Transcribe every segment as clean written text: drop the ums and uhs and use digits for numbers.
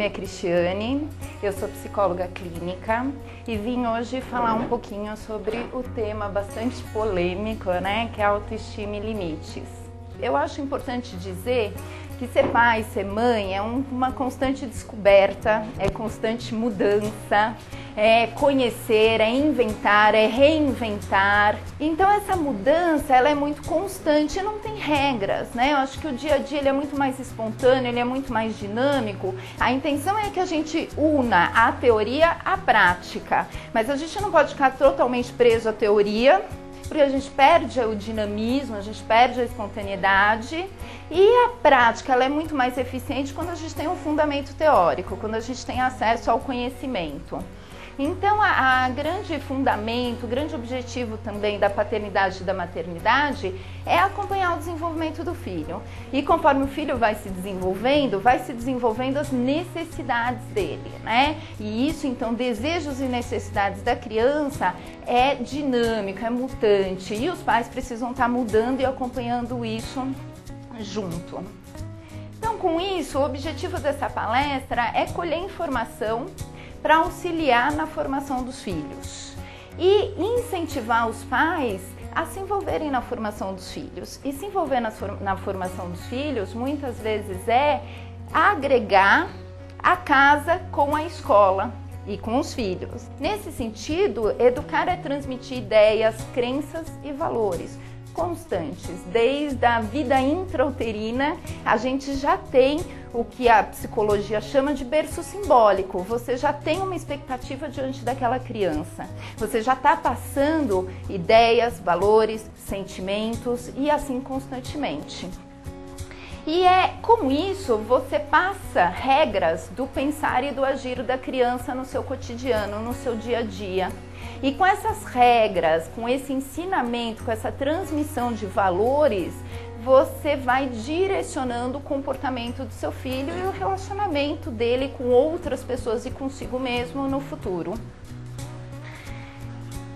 nome é Cristiane, eu sou psicóloga clínica e vim hoje falar um pouquinho sobre o tema bastante polêmico, né, que é autoestima e limites. Eu acho importante dizer que ser pai, ser mãe é uma constante descoberta, é constante mudança, é conhecer, é inventar, é reinventar. Então essa mudança, ela é muito constante e não tem regras, né? Eu acho que o dia a dia ele é muito mais espontâneo, ele é muito mais dinâmico. A intenção é que a gente una a teoria à prática, mas a gente não pode ficar totalmente preso à teoria, porque a gente perde o dinamismo, a gente perde a espontaneidade, e a prática ela é muito mais eficiente quando a gente tem um fundamento teórico, quando a gente tem acesso ao conhecimento. Então, o grande objetivo também da paternidade e da maternidade é acompanhar o desenvolvimento do filho. E conforme o filho vai se desenvolvendo as necessidades dele, né? E isso, então, desejos e necessidades da criança é dinâmico, é mutante. E os pais precisam estar mudando e acompanhando isso junto. Então, com isso, o objetivo dessa palestra é colher informação para auxiliar na formação dos filhos e incentivar os pais a se envolverem na formação dos filhos. E se envolver na formação dos filhos, muitas vezes é agregar a casa com a escola e com os filhos. Nesse sentido, educar é transmitir ideias, crenças e valores constantes. Desde a vida intrauterina, a gente já tem o que a psicologia chama de berço simbólico. Você já tem uma expectativa diante daquela criança. Você já está passando ideias, valores, sentimentos e assim constantemente. E com isso você passa regras do pensar e do agir da criança no seu cotidiano, no seu dia a dia. E com essas regras, com esse ensinamento, com essa transmissão de valores, você vai direcionando o comportamento do seu filho e o relacionamento dele com outras pessoas e consigo mesmo no futuro.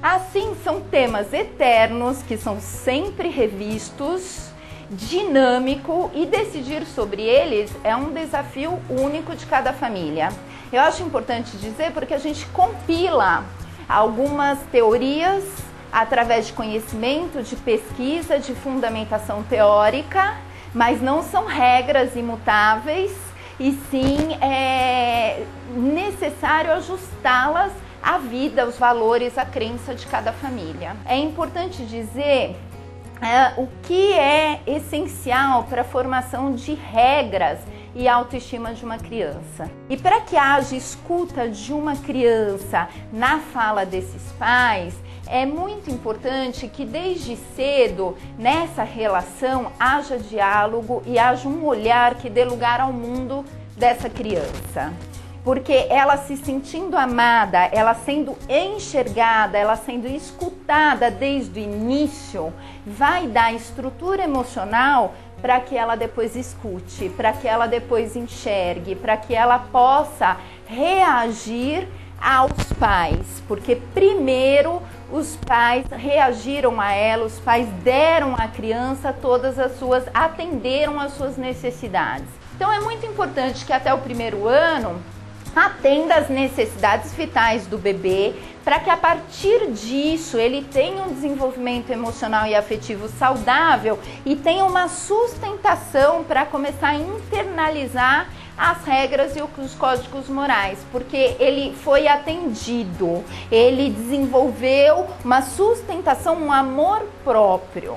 Assim, são temas eternos que são sempre revistos, dinâmico, e decidir sobre eles é um desafio único de cada família. Eu acho importante dizer porque a gente compila algumas teorias através de conhecimento, de pesquisa, de fundamentação teórica, mas não são regras imutáveis e sim é necessário ajustá-las à vida, aos valores, à crença de cada família. É importante dizer o que é essencial para a formação de regras e autoestima de uma criança. E para que haja escuta de uma criança na fala desses pais, é muito importante que desde cedo, nessa relação, haja diálogo e haja um olhar que dê lugar ao mundo dessa criança. Porque ela se sentindo amada, ela sendo enxergada, ela sendo escutada desde o início, vai dar estrutura emocional para que ela depois escute, para que ela depois enxergue, para que ela possa reagir aos pais. Porque primeiro os pais reagiram a ela, os pais deram à criança atenderam às suas necessidades. Então é muito importante que até o primeiro ano atenda às necessidades vitais do bebê, para que a partir disso ele tenha um desenvolvimento emocional e afetivo saudável e tenha uma sustentação para começar a internalizar as regras e os códigos morais, porque ele foi atendido, ele desenvolveu uma sustentação, um amor próprio.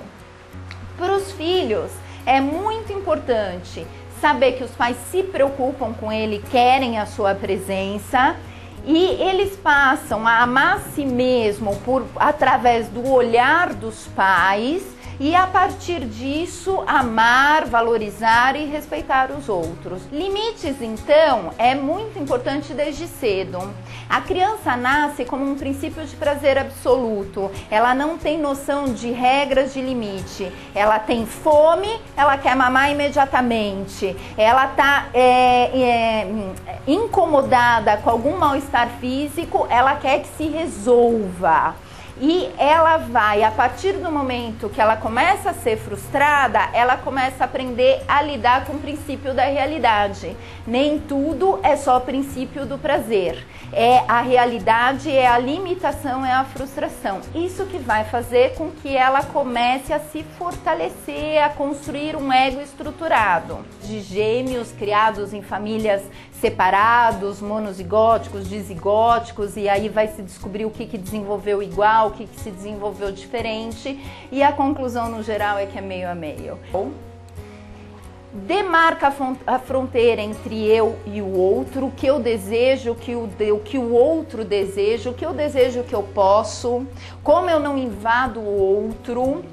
Para os filhos é muito importante saber que os pais se preocupam com ele, querem a sua presença, e eles passam a amar a si mesmo através do olhar dos pais e a partir disso amar, valorizar e respeitar os outros. Limites, então, é muito importante desde cedo. A criança nasce como um princípio de prazer absoluto. Ela não tem noção de regras de limite. Ela tem fome, ela quer mamar imediatamente. Ela está incomodada com algum mal-estar físico, ela quer que se resolva. E ela vai, a partir do momento que ela começa a ser frustrada, ela começa a aprender a lidar com o princípio da realidade. Nem tudo é só princípio do prazer. É a realidade, é a limitação, é a frustração. Isso que vai fazer com que ela comece a se fortalecer, a construir um ego estruturado. De gêmeos criados em famílias separados, monozigóticos, dizigóticos, e aí vai se descobrir o que desenvolveu igual, o que se desenvolveu diferente, e a conclusão no geral é que é meio a meio. Demarca a fronteira entre eu e o outro, o que eu desejo, o que o outro deseja, o que eu desejo, o que eu posso, como eu não invado o outro.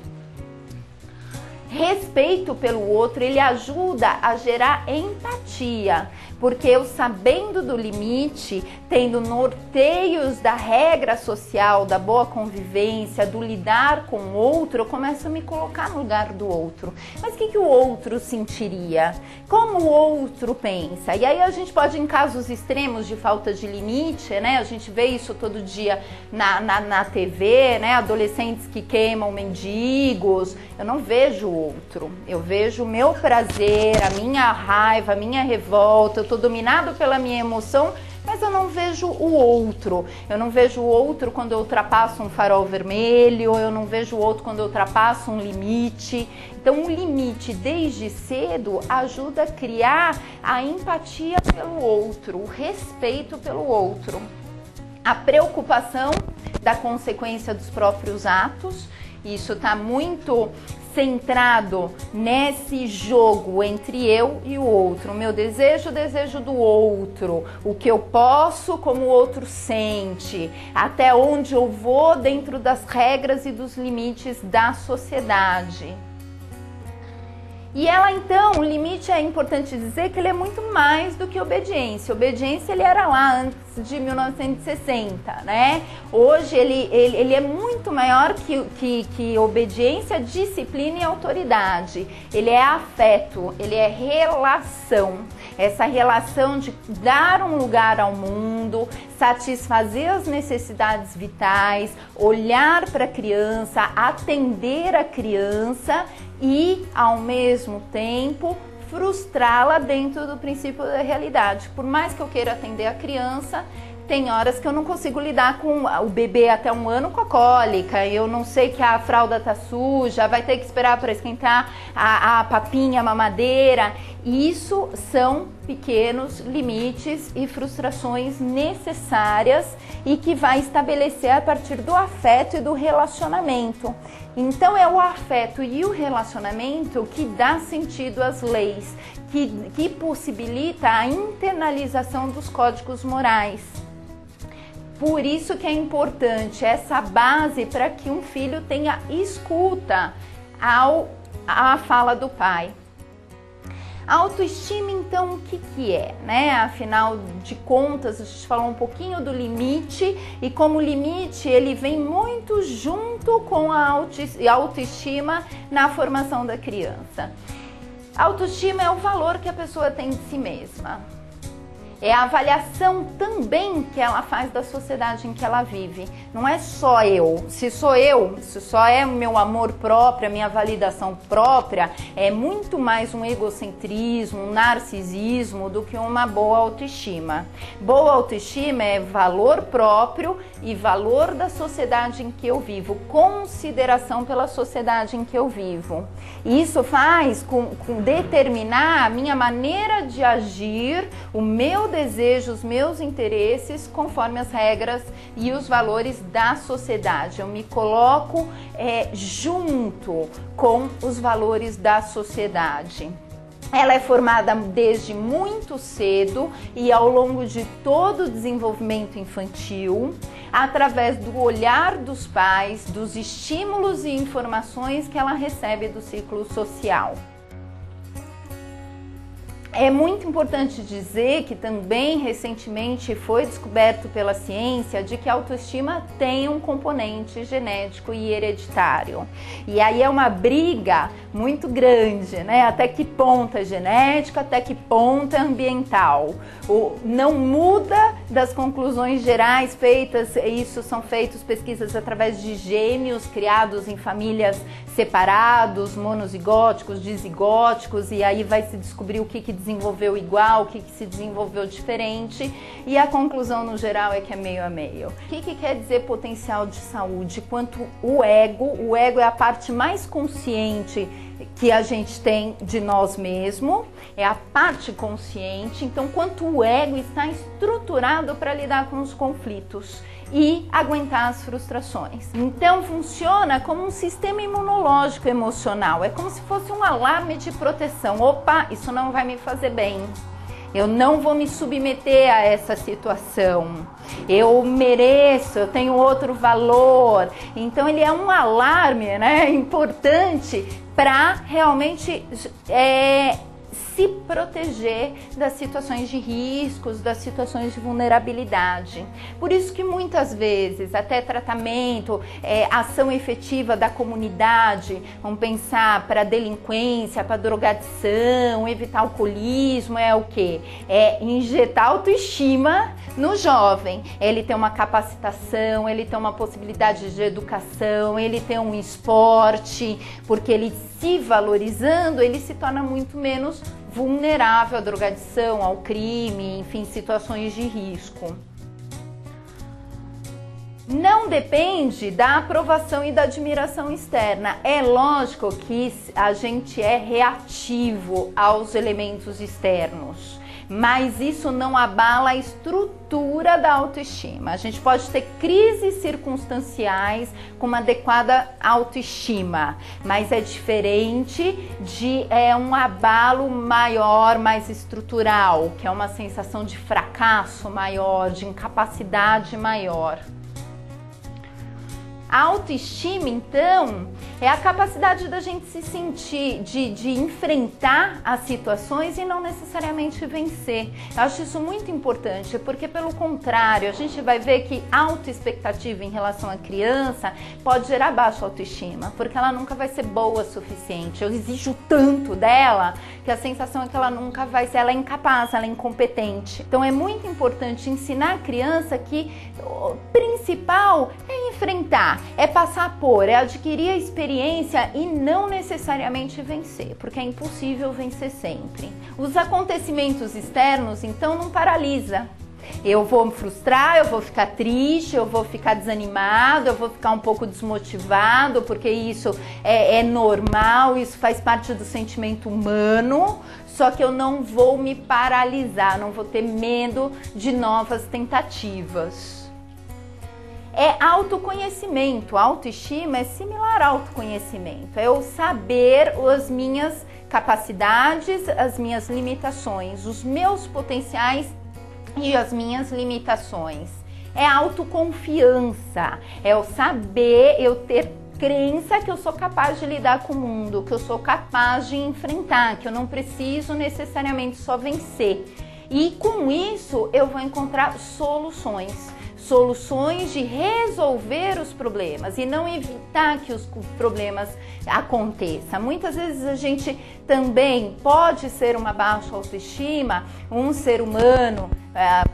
Respeito pelo outro, ele ajuda a gerar empatia, porque eu, sabendo do limite, tendo norteios da regra social, da boa convivência, do lidar com o outro, eu começo a me colocar no lugar do outro. Mas o que o outro sentiria? Como o outro pensa? E aí a gente pode, em casos extremos de falta de limite, né? A gente vê isso todo dia na TV, né? Adolescentes que queimam mendigos. Eu não vejo o outro, eu vejo o meu prazer, a minha raiva, a minha revolta. Eu estou dominado pela minha emoção, mas eu não vejo o outro. Eu não vejo o outro quando eu ultrapasso um farol vermelho, eu não vejo o outro quando eu ultrapasso um limite. Então, o limite desde cedo ajuda a criar a empatia pelo outro, o respeito pelo outro, a preocupação da consequência dos próprios atos. Isso está muito centrado nesse jogo entre eu e o outro. O meu desejo, o desejo do outro. O que eu posso, como o outro sente. Até onde eu vou dentro das regras e dos limites da sociedade. E ela, então, o limite, é importante dizer que ele é muito mais do que obediência. Obediência, ele era lá antes de 1960, né? Hoje, ele é muito maior que obediência, disciplina e autoridade. Ele é afeto, ele é relação. Essa relação de dar um lugar ao mundo, satisfazer as necessidades vitais, olhar para a criança, atender a criança e, ao mesmo tempo, frustrá-la dentro do princípio da realidade. Por mais que eu queira atender a criança, tem horas que eu não consigo lidar com o bebê até 1 ano com a cólica, eu não sei que a fralda tá suja, vai ter que esperar para esquentar a papinha, a mamadeira. Isso são pequenos limites e frustrações necessárias e que vai estabelecer a partir do afeto e do relacionamento. Então é o afeto e o relacionamento que dá sentido às leis, que possibilita a internalização dos códigos morais. Por isso que é importante essa base para que um filho tenha escuta à fala do pai. A autoestima, então, o que é, né? Afinal de contas, a gente falou um pouquinho do limite e como o limite ele vem muito junto com a autoestima na formação da criança. A autoestima é o valor que a pessoa tem de si mesma. É a avaliação também que ela faz da sociedade em que ela vive. Não é só eu. Se só é o meu amor próprio, a minha validação própria, é muito mais um egocentrismo, um narcisismo do que uma boa autoestima. Boa autoestima é valor próprio e valor da sociedade em que eu vivo, consideração pela sociedade em que eu vivo. Isso faz com determinar a minha maneira de agir, o meu desejo, os meus interesses, conforme as regras e os valores da sociedade. Eu me coloco junto com os valores da sociedade. Ela é formada desde muito cedo e ao longo de todo o desenvolvimento infantil, através do olhar dos pais, dos estímulos e informações que ela recebe do ciclo social. É muito importante dizer que também recentemente foi descoberto pela ciência de que a autoestima tem um componente genético e hereditário. E aí é uma briga muito grande, né? Até que ponto é genético, até que ponto é ambiental. Não muda das conclusões gerais feitas, isso são feitas pesquisas através de gêmeos criados em famílias separados, monozigóticos, dizigóticos, e aí vai se descobrir o que desenvolveu igual, o que se desenvolveu diferente, e a conclusão no geral é que é meio a meio. O que quer dizer potencial de saúde? Quanto o ego é a parte mais consciente que a gente tem de nós mesmos, é a parte consciente, então quanto o ego está estruturado para lidar com os conflitos e aguentar as frustrações. Então funciona como um sistema imunológico emocional, é como se fosse um alarme de proteção. Opa, isso não vai me fazer bem. Eu não vou me submeter a essa situação. Eu mereço, eu tenho outro valor. Então ele é um alarme, né, importante para realmente se proteger das situações de riscos, das situações de vulnerabilidade. Por isso que muitas vezes até tratamento, ação efetiva da comunidade, vamos pensar para delinquência, para drogadição, evitar alcoolismo, é o quê? É injetar autoestima no jovem. Ele tem uma capacitação, ele tem uma possibilidade de educação, ele tem um esporte, porque ele se valorizando, ele se torna muito menos vulnerável à drogadição, ao crime, enfim, situações de risco. Não depende da aprovação e da admiração externa. É lógico que a gente é reativo aos elementos externos, mas isso não abala a estrutura da autoestima. A gente pode ter crises circunstanciais com uma adequada autoestima, mas é diferente de um abalo maior, mais estrutural, que é uma sensação de fracasso maior, de incapacidade maior. A autoestima, então, é a capacidade da gente se sentir, de enfrentar as situações e não necessariamente vencer. Eu acho isso muito importante, porque pelo contrário, a gente vai ver que alta expectativa em relação à criança pode gerar baixa autoestima, porque ela nunca vai ser boa o suficiente. Eu exijo tanto dela que a sensação é que ela nunca vai ser, ela é incapaz, ela é incompetente. Então é muito importante ensinar a criança que o principal é enfrentar, é passar por, é adquirir a experiência e não necessariamente vencer, porque é impossível vencer sempre. Os acontecimentos externos, então, não paralisa. Eu vou me frustrar, eu vou ficar triste, eu vou ficar desanimado, eu vou ficar um pouco desmotivado, porque isso é normal, isso faz parte do sentimento humano, só que eu não vou me paralisar, não vou ter medo de novas tentativas. É autoconhecimento, autoestima é similar ao autoconhecimento, é eu saber as minhas capacidades, as minhas limitações, os meus potenciais e as minhas limitações. É autoconfiança, é eu saber, eu ter crença que eu sou capaz de lidar com o mundo, que eu sou capaz de enfrentar, que eu não preciso necessariamente só vencer. E com isso eu vou encontrar soluções de resolver os problemas e não evitar que os problemas aconteçam. Muitas vezes a gente também pode ser uma baixa autoestima, um ser humano,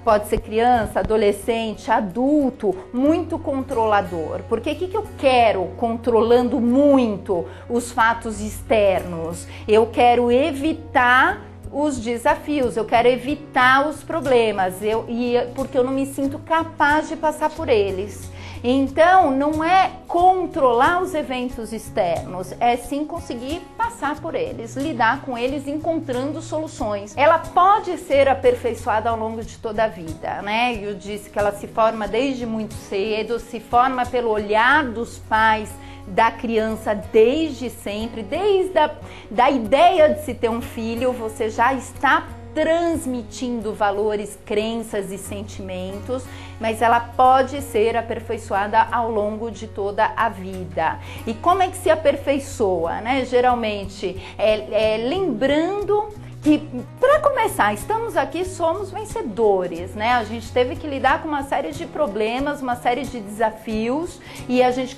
pode ser criança, adolescente, adulto, muito controlador. Porque o que eu quero controlando muito os fatos externos? Eu quero evitar os desafios, eu quero evitar os problemas, porque eu não me sinto capaz de passar por eles. Então, não é controlar os eventos externos, é sim conseguir passar por eles, lidar com eles, encontrando soluções. Ela pode ser aperfeiçoada ao longo de toda a vida, né? Eu disse que ela se forma desde muito cedo, se forma pelo olhar dos pais da criança desde sempre, desde da ideia de se ter um filho, você já está transmitindo valores, crenças e sentimentos, mas ela pode ser aperfeiçoada ao longo de toda a vida. E como é que se aperfeiçoa, né? Geralmente lembrando que, para começar, estamos aqui, somos vencedores, né? A gente teve que lidar com uma série de problemas, uma série de desafios e a gente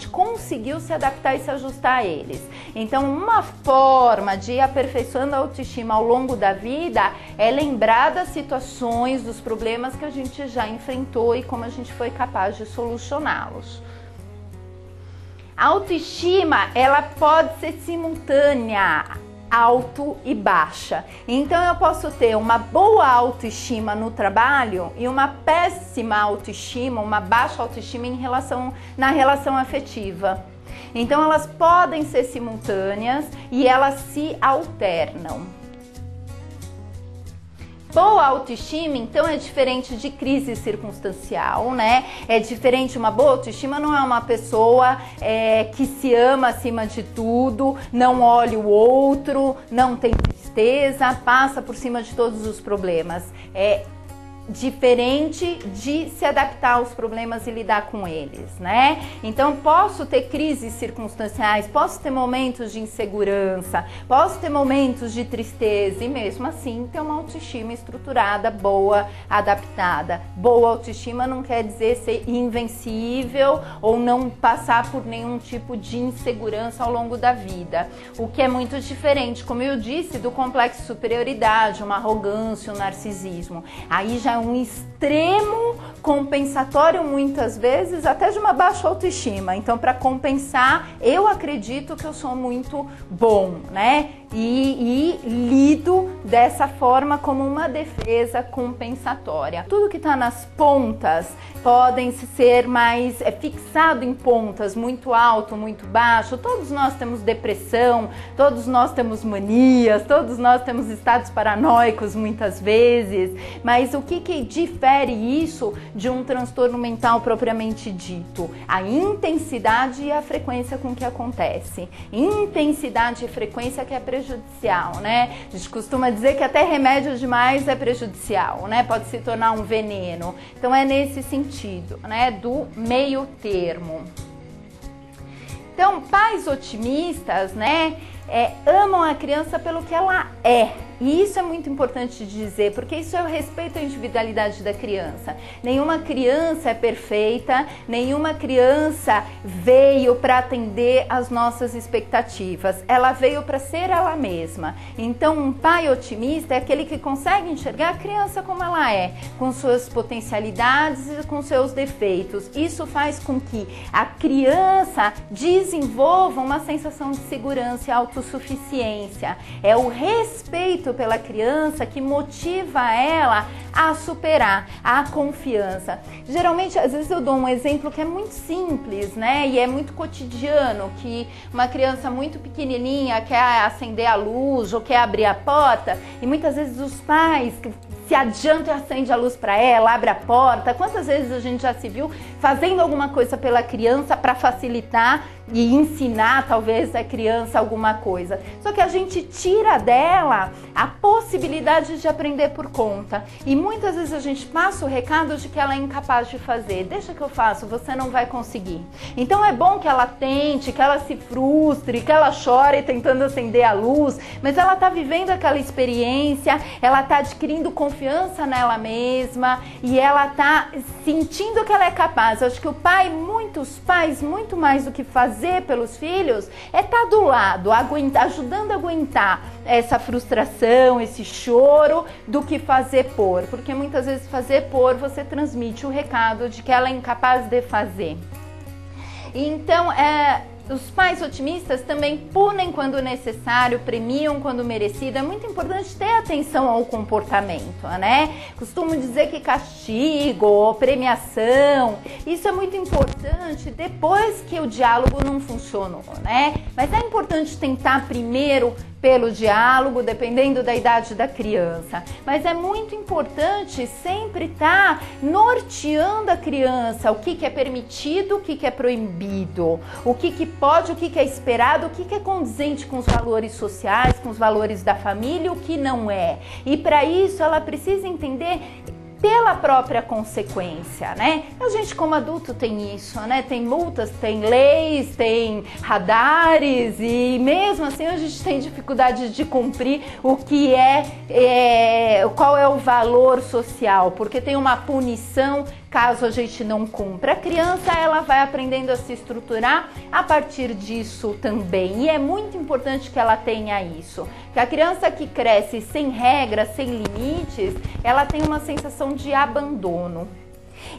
conseguiu se adaptar e se ajustar a eles. Então, uma forma de ir aperfeiçoando a autoestima ao longo da vida é lembrar das situações, dos problemas que a gente já enfrentou e como a gente foi capaz de solucioná-los. A autoestima, ela pode ser simultânea, alto e baixa. Então eu posso ter uma boa autoestima no trabalho e uma péssima autoestima, uma baixa autoestima na relação afetiva. Então elas podem ser simultâneas e elas se alternam. Boa autoestima, então, é diferente de crise circunstancial, né? É diferente, uma boa autoestima não é uma pessoa que se ama acima de tudo, não olha o outro, não tem tristeza, passa por cima de todos os problemas. É diferente de se adaptar aos problemas e lidar com eles, né? Então, posso ter crises circunstanciais, posso ter momentos de insegurança, posso ter momentos de tristeza e mesmo assim ter uma autoestima estruturada, boa, adaptada. Boa autoestima não quer dizer ser invencível ou não passar por nenhum tipo de insegurança ao longo da vida. O que é muito diferente, como eu disse, do complexo de superioridade, uma arrogância, um narcisismo. Aí já é um extremo compensatório, muitas vezes, até de uma baixa autoestima. Então, para compensar, eu acredito que eu sou muito bom, né? E lido dessa forma como uma defesa compensatória. Tudo que está nas pontas podem ser mais fixado em pontas, muito alto, muito baixo. Todos nós temos depressão, todos nós temos manias, todos nós temos estados paranoicos muitas vezes, mas o que difere isso de um transtorno mental propriamente dito? A intensidade e a frequência com que acontece. Intensidade e frequência que é prejudicial, né? A gente costuma dizer que até remédio demais é prejudicial, né? Pode se tornar um veneno. Então é nesse sentido, né? Do meio termo. Então, pais otimistas, né? Amam a criança pelo que ela é. E isso é muito importante de dizer, porque isso é o respeito à individualidade da criança. Nenhuma criança é perfeita, nenhuma criança veio para atender às nossas expectativas. Ela veio para ser ela mesma. Então, um pai otimista é aquele que consegue enxergar a criança como ela é, com suas potencialidades e com seus defeitos. Isso faz com que a criança desenvolva uma sensação de segurança e autossuficiência. É o respeito pela criança que motiva ela a superar a confiança. Geralmente, às vezes eu dou um exemplo que é muito simples, né? E é muito cotidiano, que uma criança muito pequenininha quer acender a luz ou quer abrir a porta e muitas vezes os pais se adiantam e acendem a luz para ela, abre a porta. Quantas vezes a gente já se viu fazendo alguma coisa pela criança para facilitar e ensinar talvez a criança alguma coisa. Só que a gente tira dela a possibilidade de aprender por conta. E muitas vezes a gente passa o recado de que ela é incapaz de fazer. Deixa que eu faço, você não vai conseguir. Então é bom que ela tente, que ela se frustre, que ela chore tentando acender a luz, mas ela está vivendo aquela experiência, ela está adquirindo confiança nela mesma e ela está sentindo que ela é capaz. Eu acho que muitos pais, muito mais do que fazer pelos filhos, é estar do lado, ajudando a aguentar essa frustração, esse choro, do que fazer por. Porque muitas vezes fazer por, você transmite o recado de que ela é incapaz de fazer. Então, os pais otimistas também punem quando necessário, premiam quando merecido. É muito importante ter atenção ao comportamento, né? Costumo dizer que castigo ou premiação, isso é muito importante depois que o diálogo não funcionou, né? Mas é importante tentar primeiro pelo diálogo, dependendo da idade da criança. Mas é muito importante sempre estar norteando a criança, o que é permitido, o que é proibido, o que pode, o que é esperado, o que é condizente com os valores sociais, com os valores da família, o que não é. E para isso ela precisa entender pela própria consequência, né? A gente como adulto tem isso, né? Tem multas, tem leis, tem radares e mesmo assim a gente tem dificuldade de cumprir o que qual é o valor social, porque tem uma punição caso a gente não cumpra. A criança, ela vai aprendendo a se estruturar a partir disso também. E é muito importante que ela tenha isso. Que a criança que cresce sem regras, sem limites, ela tem uma sensação de abandono.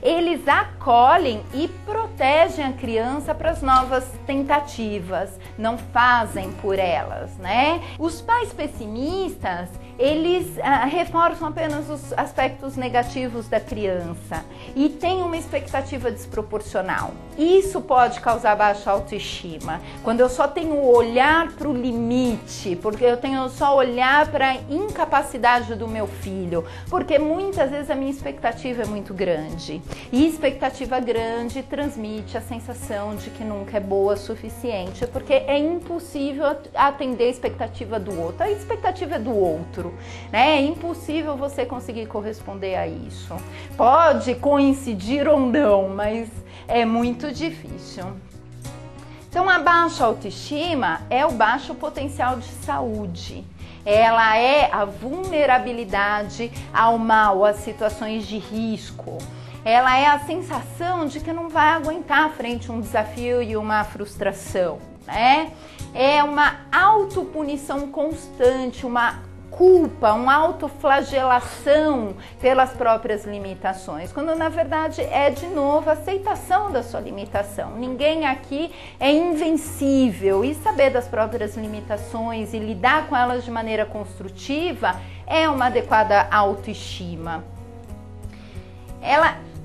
Eles acolhem e protegem a criança para as novas tentativas, não fazem por elas, né? Os pais pessimistas, eles reforçam apenas os aspectos negativos da criança e têm uma expectativa desproporcional. Isso pode causar baixa autoestima. Quando eu só tenho o olhar para o limite, porque eu tenho só olhar para a incapacidade do meu filho, porque muitas vezes a minha expectativa é muito grande. E expectativa grande transmite a sensação de que nunca é boa o suficiente, porque é impossível atender a expectativa do outro. A expectativa é do outro, né? É impossível você conseguir corresponder a isso. Pode coincidir ou não, mas é muito difícil. Então, a baixa autoestima é o baixo potencial de saúde. Ela é a vulnerabilidade ao mal, às situações de risco. Ela é a sensação de que não vai aguentar frente a um desafio e uma frustração, né? É uma autopunição constante, uma culpa, uma autoflagelação pelas próprias limitações, quando na verdade é de novo a aceitação da sua limitação. Ninguém aqui é invencível e saber das próprias limitações e lidar com elas de maneira construtiva é uma adequada autoestima.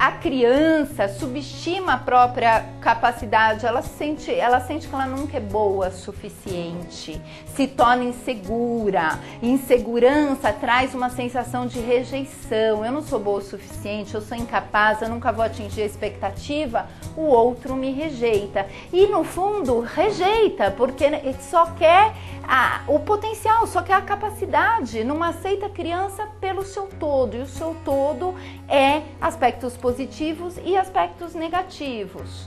A criança subestima a própria capacidade, ela sente que ela nunca é boa o suficiente, se torna insegura. Insegurança traz uma sensação de rejeição. Eu não sou boa o suficiente, eu sou incapaz, eu nunca vou atingir a expectativa, o outro me rejeita. E no fundo, rejeita, porque só quer o potencial, só quer a capacidade, não aceita a criança pelo seu todo, e o seu todo é aspectos positivos e aspectos negativos.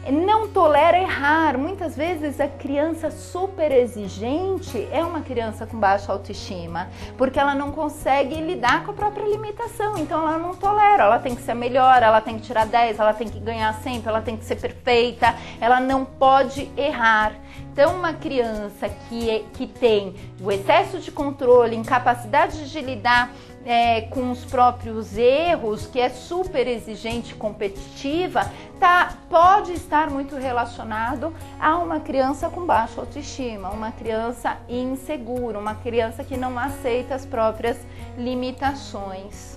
Não tolera errar. Muitas vezes a criança super exigente é uma criança com baixa autoestima, porque ela não consegue lidar com a própria limitação, então ela não tolera, ela tem que ser melhor, ela tem que tirar 10, ela tem que ganhar sempre, ela tem que ser perfeita, ela não pode errar. Então, uma criança que tem o excesso de controle, incapacidade de lidar com os próprios erros, que é super exigente e competitiva, pode estar muito relacionado a uma criança com baixa autoestima, uma criança insegura, uma criança que não aceita as próprias limitações.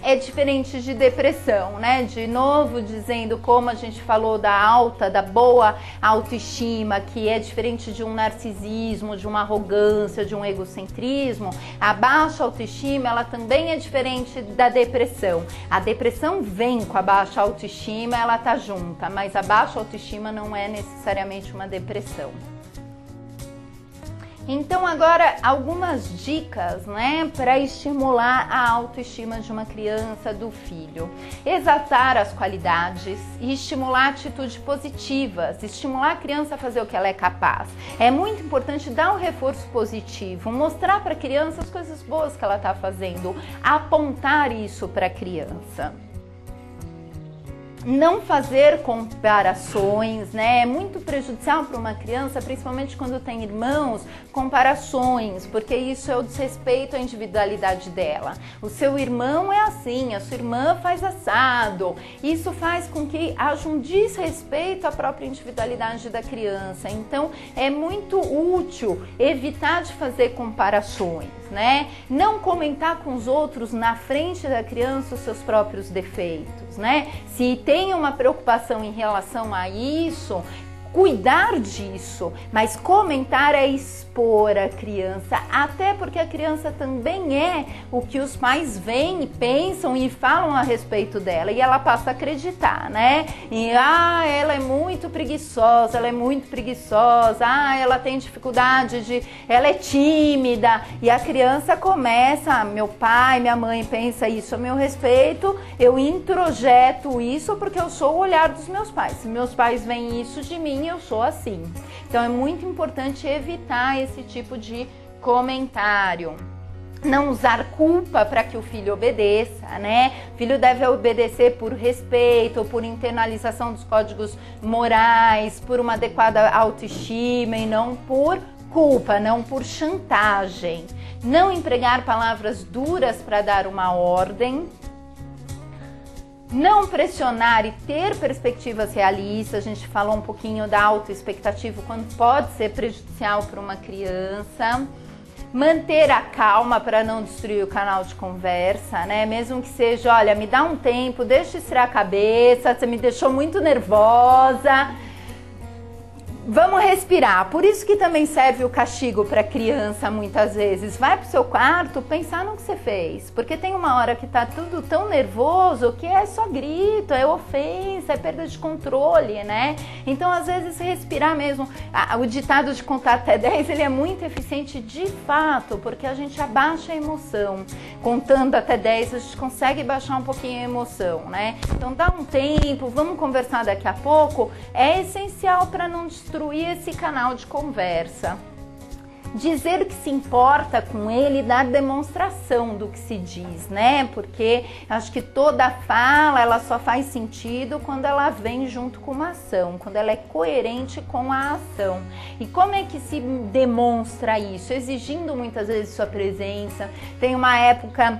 É diferente de depressão, né? De novo, dizendo como a gente falou da boa autoestima, que é diferente de um narcisismo, de uma arrogância, de um egocentrismo. A baixa autoestima, ela também é diferente da depressão. A depressão vem com a baixa autoestima, ela tá junta, mas a baixa autoestima não é necessariamente uma depressão. Então agora algumas dicas, né, para estimular a autoestima de uma criança, do filho. Exaltar as qualidades e estimular atitudes positivas, estimular a criança a fazer o que ela é capaz. É muito importante dar um reforço positivo, mostrar para a criança as coisas boas que ela está fazendo, apontar isso para a criança. Não fazer comparações, né? É muito prejudicial para uma criança, principalmente quando tem irmãos, comparações, porque isso é o desrespeito à individualidade dela. O seu irmão é assim, a sua irmã faz assado. Isso faz com que haja um desrespeito à própria individualidade da criança. Então, é muito útil evitar de fazer comparações, né? Não comentar com os outros na frente da criança os seus próprios defeitos, né? Se tem uma preocupação em relação a isso, cuidar disso, mas comentar é expor a criança, até porque a criança também é o que os pais veem, pensam e falam a respeito dela, e ela passa a acreditar, né? E ela é muito preguiçosa, ela tem dificuldade ela é tímida, e a criança começa, meu pai, minha mãe pensa isso a meu respeito, eu introjeto isso porque eu sou o olhar dos meus pais. Se meus pais veem isso de mim, eu sou assim. Então é muito importante evitar esse tipo de comentário. Não usar culpa para que o filho obedeça, né? O filho deve obedecer por respeito, por internalização dos códigos morais, por uma adequada autoestima e não por culpa, não por chantagem. Não empregar palavras duras para dar uma ordem. Não pressionar e ter perspectivas realistas. A gente falou um pouquinho da autoexpectativa, quando pode ser prejudicial para uma criança. Manter a calma para não destruir o canal de conversa, né? Mesmo que seja, olha, me dá um tempo, deixa esfriar a cabeça, você me deixou muito nervosa. Vamos respirar. Por isso que também serve o castigo para criança muitas vezes. Vai pro seu quarto pensar no que você fez, porque tem uma hora que tá tudo tão nervoso que é só grito, é ofensa, é perda de controle, né? Então às vezes respirar mesmo. O ditado de contar até 10, ele é muito eficiente de fato, porque a gente abaixa a emoção. Contando até 10 a gente consegue baixar um pouquinho a emoção, né? Então dá um tempo, vamos conversar daqui a pouco. É essencial para não destruir esse canal de conversa. Dizer que se importa com ele e dar demonstração do que se diz, né? Porque acho que toda fala, ela só faz sentido quando ela vem junto com uma ação, quando ela é coerente com a ação. E como é que se demonstra isso? Exigindo muitas vezes sua presença. Tem uma época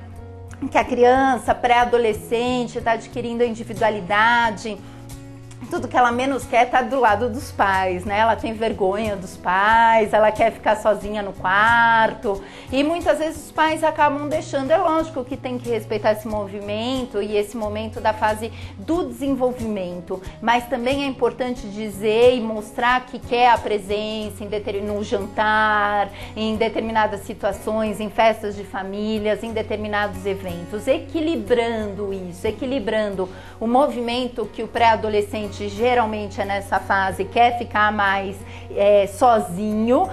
que a criança, pré-adolescente, está adquirindo a individualidade. Tudo que ela menos quer é estar do lado dos pais, né? Ela tem vergonha dos pais, ela quer ficar sozinha no quarto e muitas vezes os pais acabam deixando. É lógico que tem que respeitar esse movimento e esse momento da fase do desenvolvimento, mas também é importante dizer e mostrar que quer a presença no jantar, em determinadas situações, em festas de famílias, em determinados eventos, equilibrando isso, equilibrando o movimento que o pré-adolescente geralmente é nessa fase, quer ficar mais sozinho,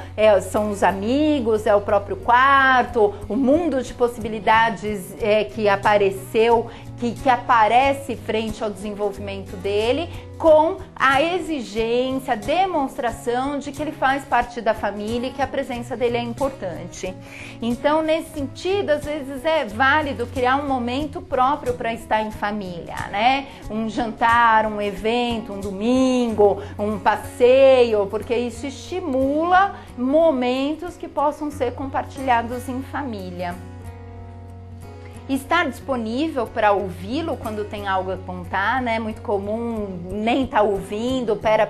são os amigos, é o próprio quarto, o mundo de possibilidades que apareceu, que aparece frente ao desenvolvimento dele, com a exigência, a demonstração de que ele faz parte da família e que a presença dele é importante. Então, nesse sentido, às vezes é válido criar um momento próprio para estar em família, né? Um jantar, um evento, um domingo, um passeio, porque isso estimula momentos que possam ser compartilhados em família. Estar disponível para ouvi-lo quando tem algo a contar, né? Muito comum nem tá ouvindo, pera.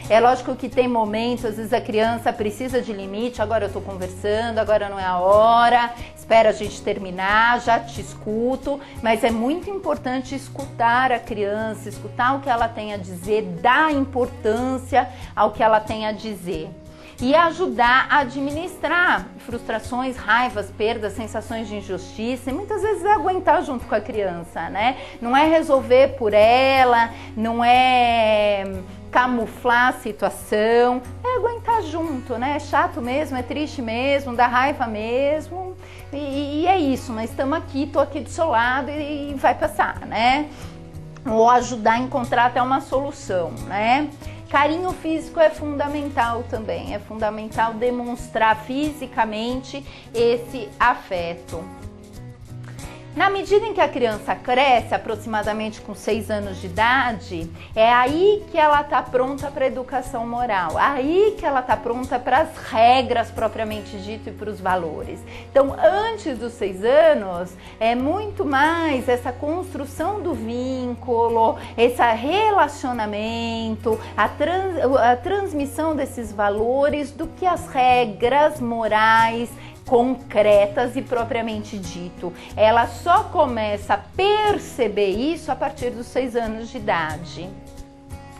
É lógico que tem momentos, às vezes a criança precisa de limite, agora eu tô conversando, agora não é a hora, espera a gente terminar, já te escuto, mas é muito importante escutar a criança, escutar o que ela tem a dizer, dar importância ao que ela tem a dizer. E ajudar a administrar frustrações, raivas, perdas, sensações de injustiça, e muitas vezes é aguentar junto com a criança, né? Não é resolver por ela, não é camuflar a situação, é aguentar junto, né? É chato mesmo, é triste mesmo, dá raiva mesmo, e é isso, mas estamos aqui, tô aqui do seu lado e vai passar, né? Ou ajudar a encontrar até uma solução, né? Carinho físico é fundamental também, é fundamental demonstrar fisicamente esse afeto. Na medida em que a criança cresce, aproximadamente com 6 anos de idade, é aí que ela está pronta para a educação moral, aí que ela está pronta para as regras propriamente dito e para os valores. Então, antes dos 6 anos, é muito mais essa construção do vínculo, esse relacionamento, a transmissão desses valores do que as regras morais concretas e propriamente dito. Ela só começa a perceber isso a partir dos 6 anos de idade.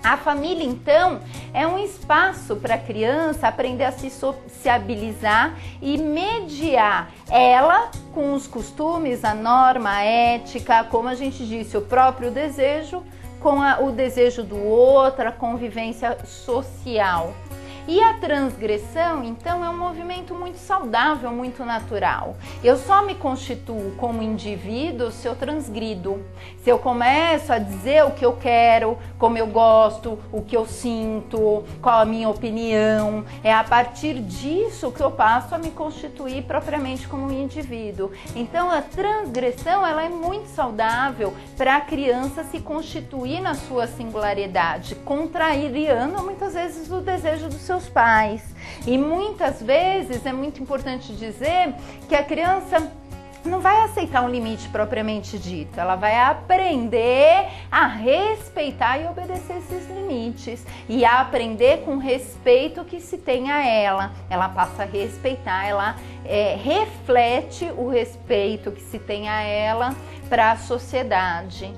A família, então, é um espaço para a criança aprender a se sociabilizar e mediar ela com os costumes, a norma, a ética, como a gente disse, o próprio desejo com o desejo do outro, a convivência social. E a transgressão, então, é um movimento muito saudável, muito natural. Eu só me constituo como indivíduo se eu transgrido. Se eu começo a dizer o que eu quero, como eu gosto, o que eu sinto, qual a minha opinião, é a partir disso que eu passo a me constituir propriamente como um indivíduo. Então, a transgressão, ela é muito saudável para a criança se constituir na sua singularidade, contrariando muitas vezes o desejo do seus pais. E muitas vezes é muito importante dizer que a criança não vai aceitar um limite propriamente dito, ela vai aprender a respeitar e obedecer esses limites e a aprender com o respeito que se tem a ela. Ela passa a respeitar, ela reflete o respeito que se tem a ela para a sociedade.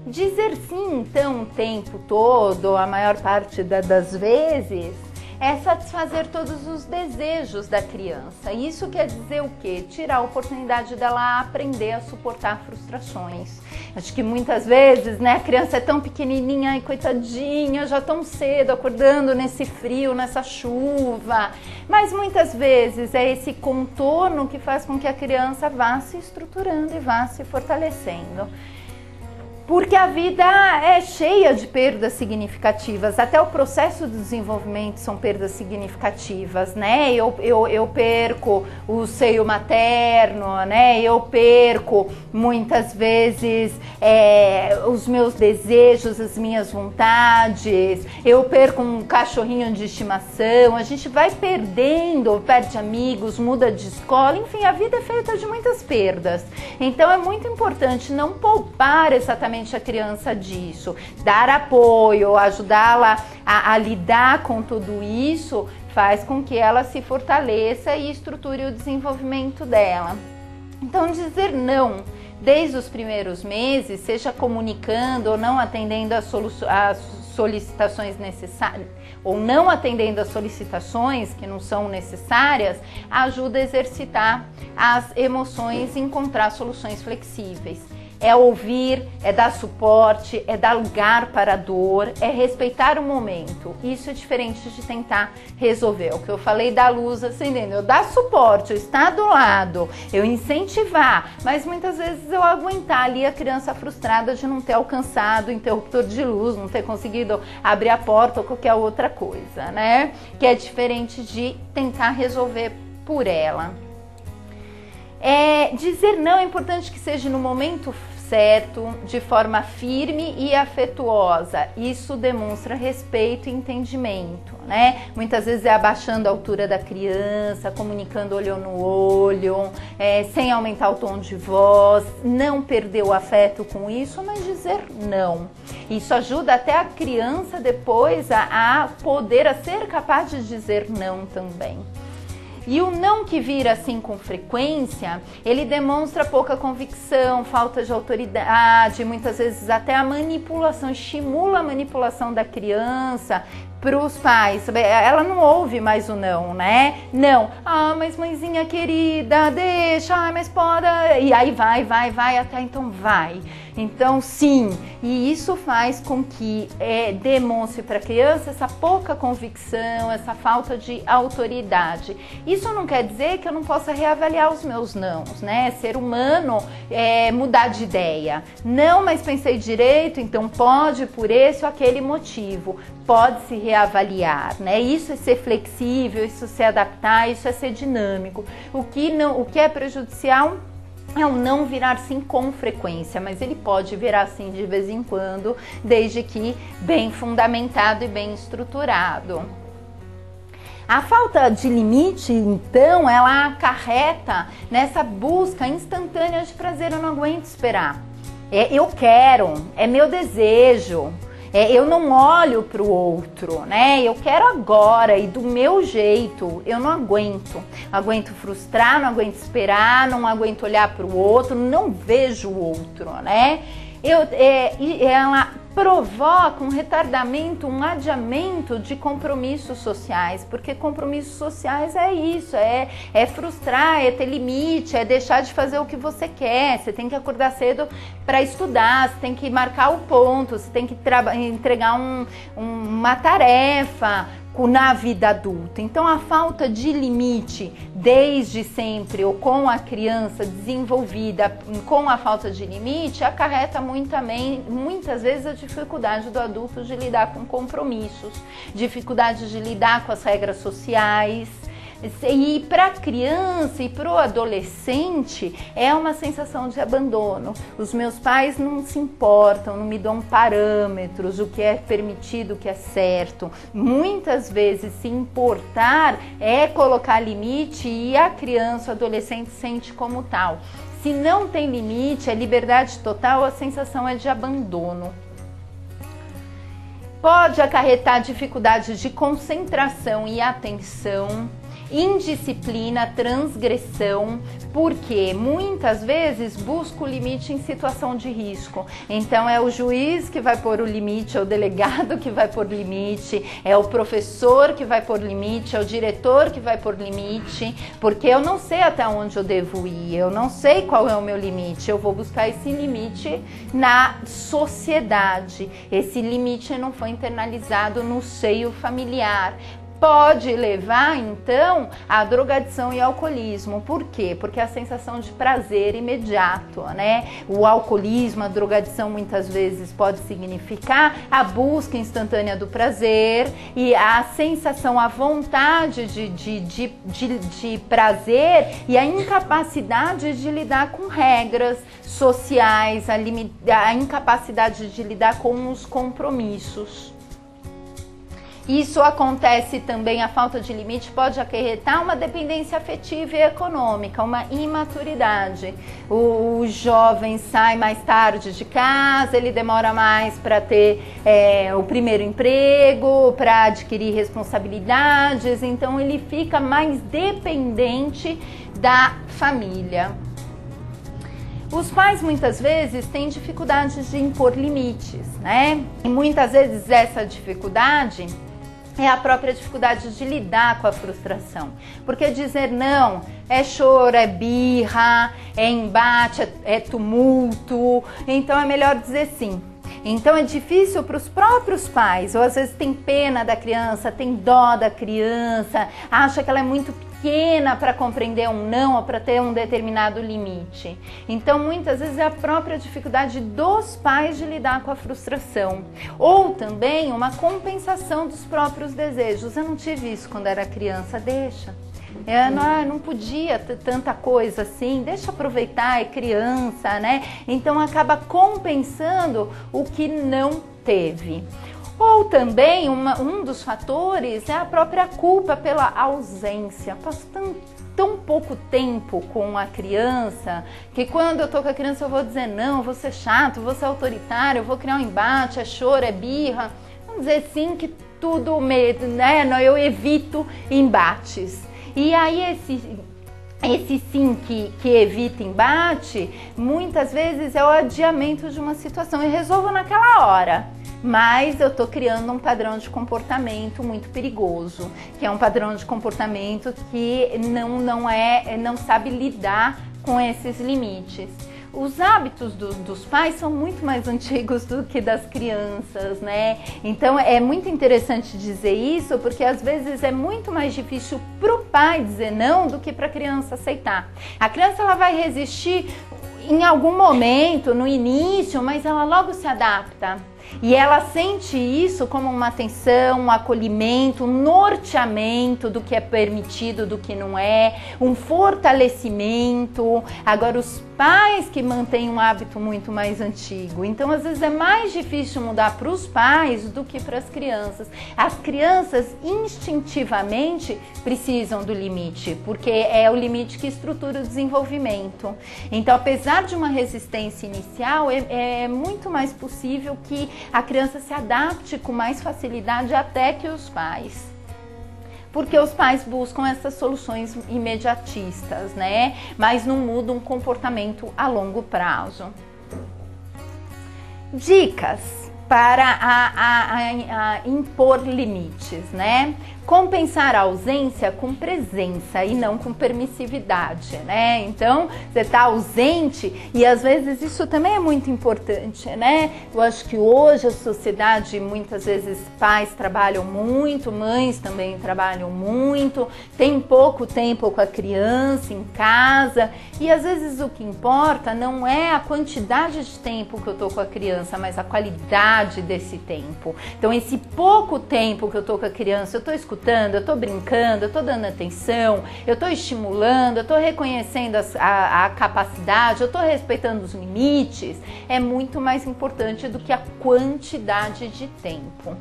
Dizer sim, então, o tempo todo, a maior parte das vezes, é satisfazer todos os desejos da criança. Isso quer dizer o quê? Tirar a oportunidade dela aprender a suportar frustrações. Acho que muitas vezes, né, a criança é tão pequenininha, ai, coitadinha, já tão cedo, acordando nesse frio, nessa chuva. Mas muitas vezes é esse contorno que faz com que a criança vá se estruturando e vá se fortalecendo. Porque a vida é cheia de perdas significativas, até o processo de desenvolvimento são perdas significativas, né? Eu perco o seio materno, né? Eu perco muitas vezes os meus desejos, as minhas vontades, eu perco um cachorrinho de estimação, a gente vai perdendo, perde amigos, muda de escola, enfim, a vida é feita de muitas perdas. Então é muito importante não poupar exatamente a criança disso, dar apoio, ajudá-la a lidar com tudo isso, faz com que ela se fortaleça e estruture o desenvolvimento dela. Então, dizer não desde os primeiros meses, seja comunicando ou não atendendo às solicitações necessárias, ou não atendendo às solicitações que não são necessárias, ajuda a exercitar as emoções e encontrar soluções flexíveis. É ouvir, é dar suporte, é dar lugar para a dor, é respeitar o momento. Isso é diferente de tentar resolver. O que eu falei da luz acendendo, eu dar suporte, eu estar do lado, eu incentivar, mas muitas vezes eu aguentar ali a criança frustrada de não ter alcançado o interruptor de luz, não ter conseguido abrir a porta ou qualquer outra coisa, né? Que é diferente de tentar resolver por ela. Dizer não é importante que seja no momento certo, de forma firme e afetuosa. Isso demonstra respeito e entendimento, né? Muitas vezes é abaixando a altura da criança, comunicando olho no olho, sem aumentar o tom de voz, não perder o afeto com isso, mas dizer não. Isso ajuda até a criança depois a poder, a ser capaz de dizer não também. E o não que vira assim com frequência, ele demonstra pouca convicção, falta de autoridade, muitas vezes até a manipulação, estimula a manipulação da criança para os pais. Ela não ouve mais o não, né? Não, mas mãezinha querida, deixa, mas pode. E aí vai, até então vai. Então sim, e isso faz com que demonstre para a criança essa pouca convicção, essa falta de autoridade. Isso não quer dizer que eu não possa reavaliar os meus nãos, né? Ser humano mudar de ideia. Não, mas pensei direito, então pode por esse ou aquele motivo. Pode se reavaliar, né? Isso é ser flexível, isso é se adaptar, isso é ser dinâmico. O que é prejudicial é o não virar sim com frequência, mas ele pode virar sim de vez em quando, desde que bem fundamentado e bem estruturado. A falta de limite, então, ela acarreta nessa busca instantânea de prazer. Eu não aguento esperar. Eu quero, é meu desejo. Eu não olho para o outro, né? Eu quero agora e do meu jeito. Eu não aguento. Não aguento frustrar, não aguento esperar, não aguento olhar para o outro, não vejo o outro, né? Ela provoca um retardamento, um adiamento de compromissos sociais, porque compromissos sociais é isso, é frustrar, é ter limite, é deixar de fazer o que você quer. Você tem que acordar cedo para estudar, você tem que marcar o ponto, você tem que entregar uma tarefa na vida adulta. Então a falta de limite desde sempre, ou com a criança desenvolvida com a falta de limite, acarreta muitas vezes a dificuldade do adulto de lidar com compromissos, dificuldade de lidar com as regras sociais. E para a criança e para o adolescente é uma sensação de abandono. Os meus pais não se importam, não me dão parâmetros, o que é permitido, o que é certo. Muitas vezes se importar é colocar limite e a criança, o adolescente sente como tal. Se não tem limite, é liberdade total, a sensação é de abandono. Pode acarretar dificuldades de concentração e atenção, indisciplina, transgressão, porque muitas vezes busca o limite em situação de risco. Então é o juiz que vai pôr o limite, é o delegado que vai pôr limite, é o professor que vai pôr limite, é o diretor que vai pôr limite, porque eu não sei até onde eu devo ir, eu não sei qual é o meu limite, eu vou buscar esse limite na sociedade. Esse limite não foi internalizado no seio familiar. Pode levar, então, à drogadição e alcoolismo. Por quê? Porque a sensação de prazer imediato, né? O alcoolismo, a drogadição, muitas vezes pode significar a busca instantânea do prazer e a sensação, a vontade de prazer e a incapacidade de lidar com regras sociais, a incapacidade de lidar com os compromissos. Isso acontece também, a falta de limite pode acarretar uma dependência afetiva e econômica, uma imaturidade. O jovem sai mais tarde de casa, ele demora mais para ter o primeiro emprego, para adquirir responsabilidades, então ele fica mais dependente da família. Os pais muitas vezes têm dificuldades de impor limites, né? E muitas vezes essa dificuldade é a própria dificuldade de lidar com a frustração. Porque dizer não é choro, é birra, é embate, é tumulto. Então é melhor dizer sim. Então é difícil para os próprios pais, ou às vezes tem pena da criança, tem dó da criança, acha que ela é muito pequena para compreender um não ou para ter um determinado limite. Então muitas vezes é a própria dificuldade dos pais de lidar com a frustração. Ou também uma compensação dos próprios desejos. Eu não tive isso quando era criança, deixa. Não podia ter tanta coisa assim, deixa aproveitar, é criança, né? Então acaba compensando o que não teve. Ou também um dos fatores é a própria culpa pela ausência. Passo tão pouco tempo com a criança que quando eu tô com a criança eu vou dizer não, eu vou ser chato, eu vou ser autoritário, eu vou criar um embate, é choro, é birra. Vamos dizer sim que tudo medo, né? Eu evito embates. E aí esse sim que evita embate, muitas vezes é o adiamento de uma situação. Eu resolvo naquela hora, mas eu estou criando um padrão de comportamento muito perigoso, que é um padrão de comportamento que não sabe lidar com esses limites. Os hábitos dos pais são muito mais antigos do que das crianças, né? Então é muito interessante dizer isso, porque às vezes é muito mais difícil para o pai dizer não do que para a criança aceitar. A criança ela vai resistir em algum momento, no início, mas ela logo se adapta. E ela sente isso como uma atenção, um acolhimento, um norteamento do que é permitido, do que não é, um fortalecimento. Agora, os pais que mantêm um hábito muito mais antigo. Então, às vezes, é mais difícil mudar para os pais do que para as crianças. As crianças, instintivamente, precisam do limite, porque é o limite que estrutura o desenvolvimento. Então, apesar de uma resistência inicial, é muito mais possível que a criança se adapte com mais facilidade até que os pais. Porque os pais buscam essas soluções imediatistas, né? Mas não mudam um comportamento a longo prazo. Dicas para a impor limites, né? Compensar a ausência com presença e não com permissividade, né? Então, você tá ausente e às vezes isso também é muito importante, né? Eu acho que hoje a sociedade, muitas vezes pais trabalham muito, mães também trabalham muito, tem pouco tempo com a criança em casa e às vezes o que importa não é a quantidade de tempo que eu tô com a criança, mas a qualidade desse tempo. Então, esse pouco tempo que eu tô com a criança, eu tô escutando, eu tô brincando, eu tô dando atenção, eu tô estimulando, eu tô reconhecendo a capacidade, eu tô respeitando os limites, é muito mais importante do que a quantidade de tempo.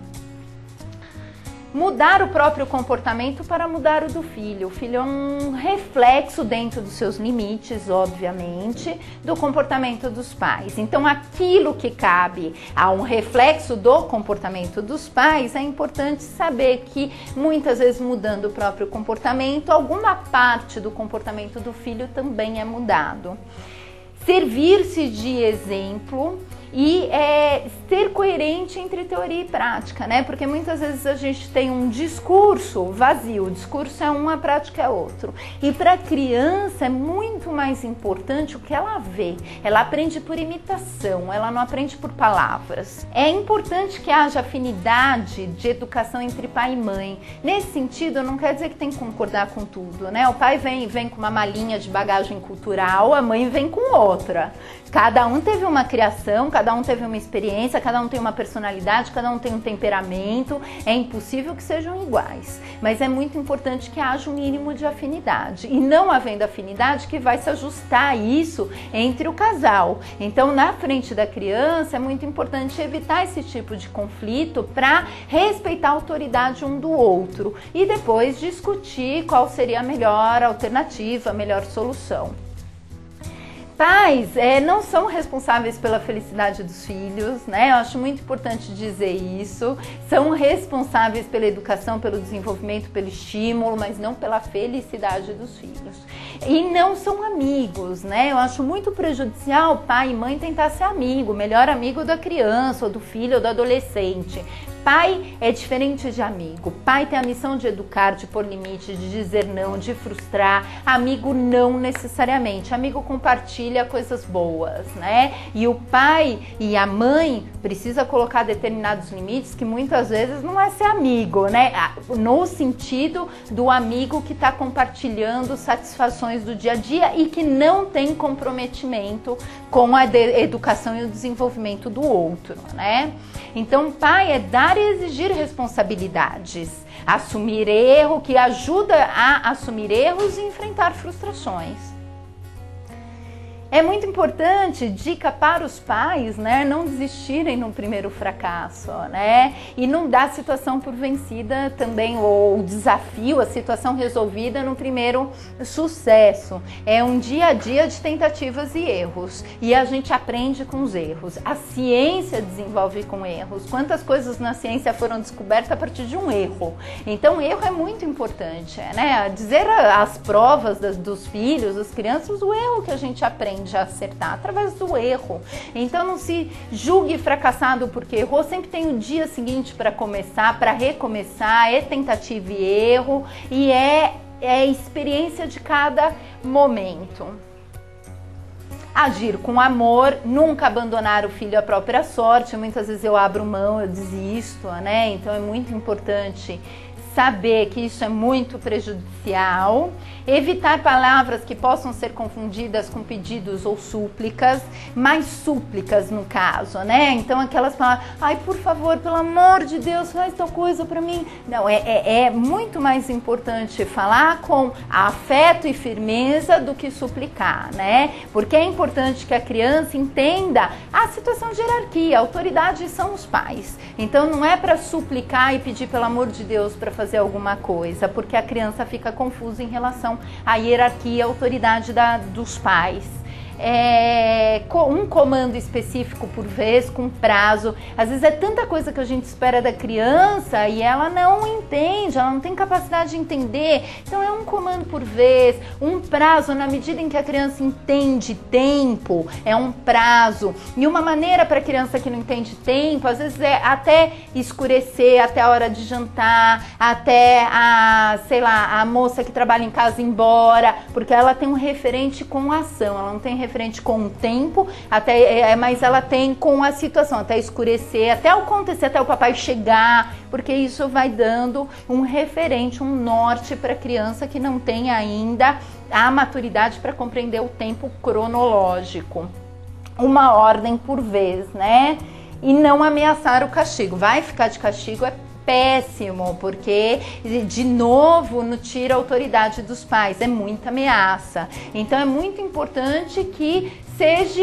Mudar o próprio comportamento para mudar o do filho. O filho é um reflexo dentro dos seus limites, obviamente, do comportamento dos pais. Então, aquilo que cabe a um reflexo do comportamento dos pais, é importante saber que, muitas vezes, mudando o próprio comportamento, alguma parte do comportamento do filho também é mudado. Servir-se de exemplo e ser coerente entre teoria e prática, né? Porque muitas vezes a gente tem um discurso vazio, o discurso é um, a prática é outro. E para a criança é muito mais importante o que ela vê. Ela aprende por imitação, ela não aprende por palavras. É importante que haja afinidade de educação entre pai e mãe. Nesse sentido, não quer dizer que tem que concordar com tudo, né? O pai vem com uma malinha de bagagem cultural, a mãe vem com outra. Cada um teve uma criação, cada um teve uma experiência, cada um tem uma personalidade, cada um tem um temperamento. É impossível que sejam iguais, mas é muito importante que haja um mínimo de afinidade. E não havendo afinidade, que vai se ajustar a isso entre o casal. Então, na frente da criança, é muito importante evitar esse tipo de conflito para respeitar a autoridade um do outro e depois discutir qual seria a melhor alternativa, a melhor solução. Pais não são responsáveis pela felicidade dos filhos, né? Eu acho muito importante dizer isso. São responsáveis pela educação, pelo desenvolvimento, pelo estímulo, mas não pela felicidade dos filhos. E não são amigos, né? Eu acho muito prejudicial pai e mãe tentar ser amigo, melhor amigo da criança, ou do filho, ou do adolescente. Pai é diferente de amigo. Pai tem a missão de educar, de pôr limite, de dizer não, de frustrar. Amigo não necessariamente. Amigo compartilha coisas boas, né? E o pai e a mãe precisa colocar determinados limites que muitas vezes não é ser amigo, né? No sentido do amigo que está compartilhando satisfações do dia a dia e que não tem comprometimento com a educação e o desenvolvimento do outro, né? Então, pai é dar e exigir responsabilidades, assumir erro, que ajuda a assumir erros e enfrentar frustrações. É muito importante, dica para os pais, né, não desistirem no primeiro fracasso, né, e não dar a situação por vencida também, ou o desafio, a situação resolvida no primeiro sucesso. É um dia a dia de tentativas e erros, e a gente aprende com os erros. A ciência desenvolve com erros. Quantas coisas na ciência foram descobertas a partir de um erro? Então, erro é muito importante, né, dizer as provas dos filhos, das crianças, o erro que a gente aprende a acertar através do erro. Então não se julgue fracassado porque errou, sempre tem o dia seguinte para começar, para recomeçar, é tentativa e erro e é experiência de cada momento. Agir com amor, nunca abandonar o filho à própria sorte. Muitas vezes eu abro mão, eu desisto, né? Então é muito importante saber que isso é muito prejudicial, evitar palavras que possam ser confundidas com pedidos ou súplicas, mais súplicas no caso, né? Então aquelas palavras, ai, por favor, pelo amor de Deus, faz tal coisa pra mim. Não, é muito mais importante falar com afeto e firmeza do que suplicar, né? Porque é importante que a criança entenda a situação de hierarquia, a autoridade são os pais. Então não é para suplicar e pedir pelo amor de Deus para fazer alguma coisa, porque a criança fica confusa em relação à hierarquia e autoridade dos pais. um comando específico por vez, com prazo. Às vezes é tanta coisa que a gente espera da criança e ela não entende, ela não tem capacidade de entender. Então é um comando por vez, um prazo na medida em que a criança entende tempo, é um prazo. E uma maneira para a criança que não entende tempo, às vezes é até escurecer, até a hora de jantar, até a moça que trabalha em casa ir embora, porque ela tem um referente com a ação, ela não tem referente com o tempo, mas ela tem com a situação, até escurecer, até acontecer, até o papai chegar, porque isso vai dando um referente, um norte para a criança que não tem ainda a maturidade para compreender o tempo cronológico. Uma ordem por vez, né? E não ameaçar o castigo. Vai ficar de castigo é péssimo, porque de novo não tira a autoridade dos pais, é muita ameaça. Então é muito importante que seja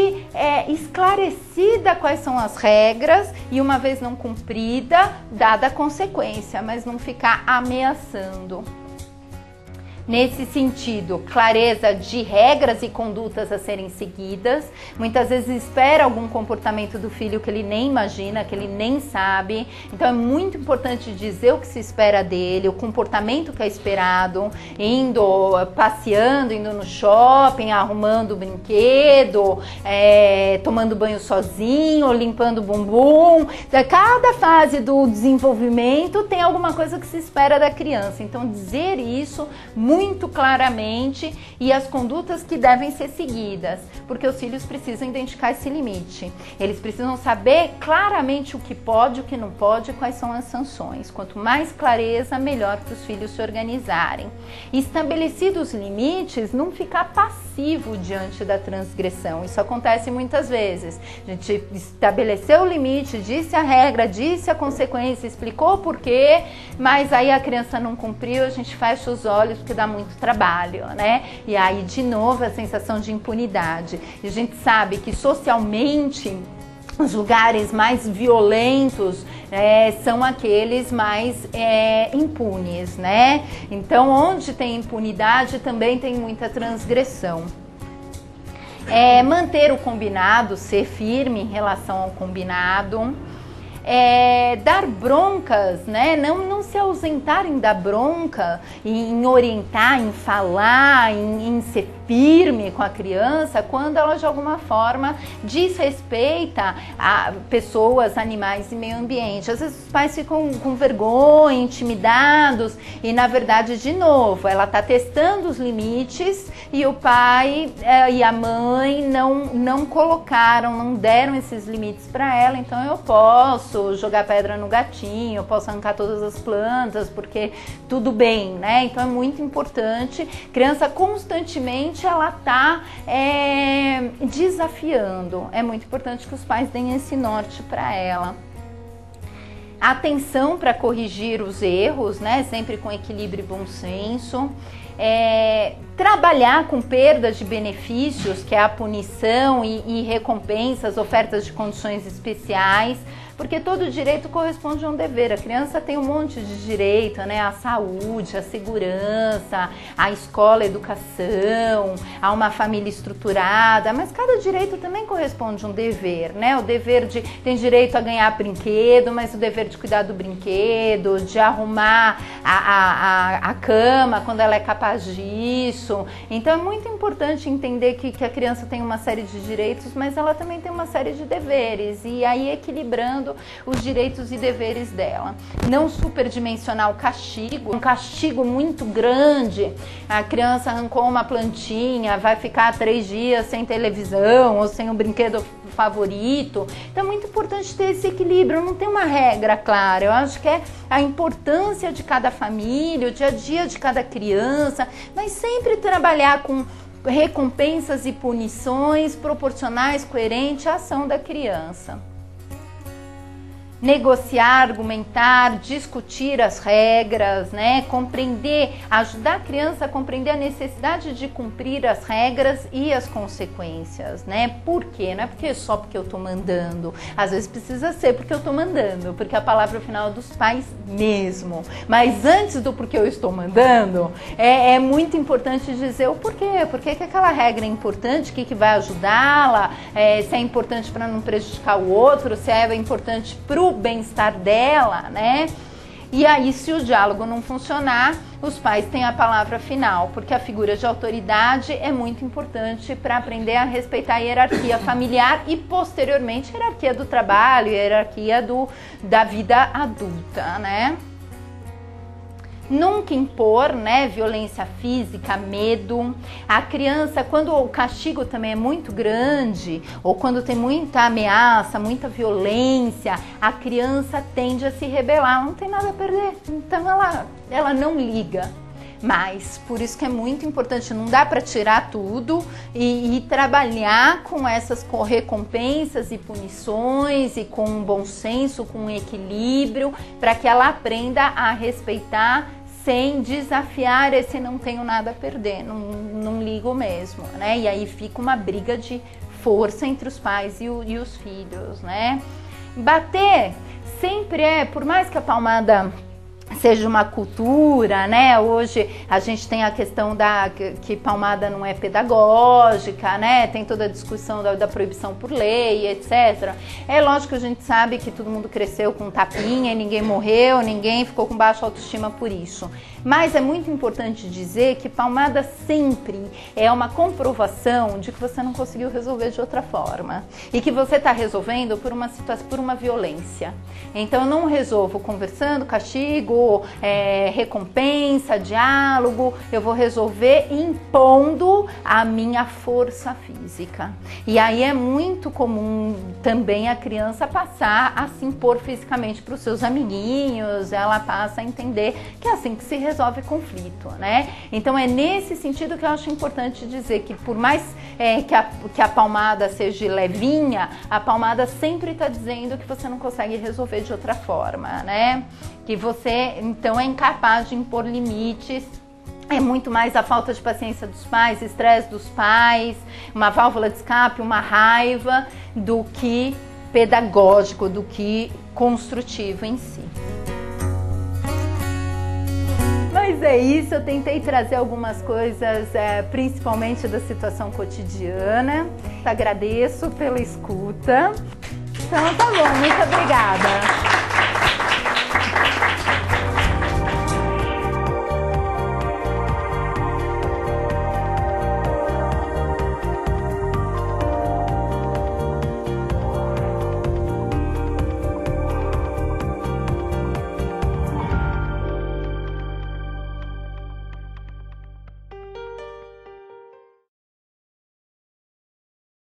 esclarecida quais são as regras e, uma vez não cumprida, dada a consequência, mas não ficar ameaçando. Nesse sentido, clareza de regras e condutas a serem seguidas. Muitas vezes espera algum comportamento do filho que ele nem imagina, que ele nem sabe. Então é muito importante dizer o que se espera dele, o comportamento que é esperado, passeando, indo no shopping, arrumando o brinquedo, tomando banho sozinho, limpando o bumbum. Cada fase do desenvolvimento tem alguma coisa que se espera da criança. Então dizer isso muito claramente e as condutas que devem ser seguidas, porque os filhos precisam identificar esse limite. Eles precisam saber claramente o que pode, o que não pode, quais são as sanções. Quanto mais clareza, melhor para os filhos se organizarem. E estabelecidos os limites, não ficar passivo diante da transgressão. Isso acontece muitas vezes. A gente estabeleceu o limite, disse a regra, disse a consequência, explicou o porquê, mas aí a criança não cumpriu, a gente fecha os olhos porque dá muito trabalho, né? E aí, de novo, a sensação de impunidade. E a gente sabe que socialmente os lugares mais violentos são aqueles mais impunes, né? Então, onde tem impunidade também tem muita transgressão. Manter o combinado, ser firme em relação ao combinado. Dar broncas, né? Não se ausentarem da bronca, em orientar, em falar, em ser firme com a criança quando ela de alguma forma desrespeita a pessoas, animais e meio ambiente. Às vezes os pais ficam com vergonha, intimidados e, na verdade, de novo, ela está testando os limites e o pai e a mãe não colocaram, não deram esses limites para ela. Então eu posso jogar pedra no gatinho, eu posso arrancar todas as plantas porque tudo bem, né? Então é muito importante. Criança constantemente ela tá desafiando. É muito importante que os pais deem esse norte para ela. Atenção para corrigir os erros, né? Sempre com equilíbrio e bom senso. Trabalhar com perdas de benefícios, que é a punição e recompensas, ofertas de condições especiais, porque todo direito corresponde a um dever. A criança tem um monte de direito, né? A saúde, a segurança, a escola, a educação, a uma família estruturada, mas cada direito também corresponde a um dever, né? O dever tem direito a ganhar brinquedo, mas o dever de cuidar do brinquedo, de arrumar a cama quando ela é capaz disso. Então é muito importante entender que a criança tem uma série de direitos, mas ela também tem uma série de deveres, e aí equilibrando os direitos e deveres dela. Não superdimensionar o castigo, um castigo muito grande, a criança arrancou uma plantinha, vai ficar 3 dias sem televisão ou sem o brinquedo favorito. Então é muito importante ter esse equilíbrio, não tem uma regra clara. Eu acho que é a importância de cada família, o dia a dia de cada criança, mas sempre trabalhar com recompensas e punições proporcionais, coerentes à ação da criança. negociar, argumentar, discutir as regras, né? Compreender, ajudar a criança a compreender a necessidade de cumprir as regras e as consequências, né? Por quê? Não é porque só porque eu tô mandando, às vezes precisa ser porque eu tô mandando, porque a palavra final é dos pais mesmo. Mas antes do porque eu estou mandando, é muito importante dizer o porquê, por que aquela regra é importante, o que vai ajudá-la, se é importante para não prejudicar o outro, se é importante pro bem-estar dela, né? E aí, se o diálogo não funcionar, os pais têm a palavra final, porque a figura de autoridade é muito importante para aprender a respeitar a hierarquia familiar e, posteriormente, a hierarquia do trabalho, a hierarquia da vida adulta, né? Nunca impor, né, violência física, medo. A criança, quando o castigo também é muito grande, ou quando tem muita ameaça, muita violência, a criança tende a se rebelar, não tem nada a perder. Então ela não liga. Mas, por isso que é muito importante, não dá para tirar tudo e trabalhar com essas recompensas e punições e com bom senso, com equilíbrio, para que ela aprenda a respeitar sem desafiar esse não tenho nada a perder, não ligo mesmo, né? E aí fica uma briga de força entre os pais e os filhos, né? Bater sempre por mais que a palmada seja uma cultura, né? Hoje a gente tem a questão que palmada não é pedagógica, né? Tem toda a discussão da proibição por lei, etc. É lógico que a gente sabe que todo mundo cresceu com tapinha e ninguém morreu, ninguém ficou com baixa autoestima por isso. Mas é muito importante dizer que palmada sempre é uma comprovação de que você não conseguiu resolver de outra forma e que você está resolvendo por uma situação, por uma violência. Então eu não resolvo conversando, castigo, recompensa, diálogo, eu vou resolver impondo a minha força física. E aí é muito comum também a criança passar a se impor fisicamente para os seus amiguinhos, ela passa a entender que é assim que se resolve conflito, né? Então é nesse sentido que eu acho importante dizer que por mais que a palmada seja levinha, a palmada sempre está dizendo que você não consegue resolver de outra forma, né? Que você então é incapaz de impor limites. É muito mais a falta de paciência dos pais, estresse dos pais, uma válvula de escape, uma raiva, do que pedagógico, do que construtivo em si. Mas é isso, eu tentei trazer algumas coisas, principalmente da situação cotidiana. Agradeço pela escuta. Então tá bom, muito obrigada.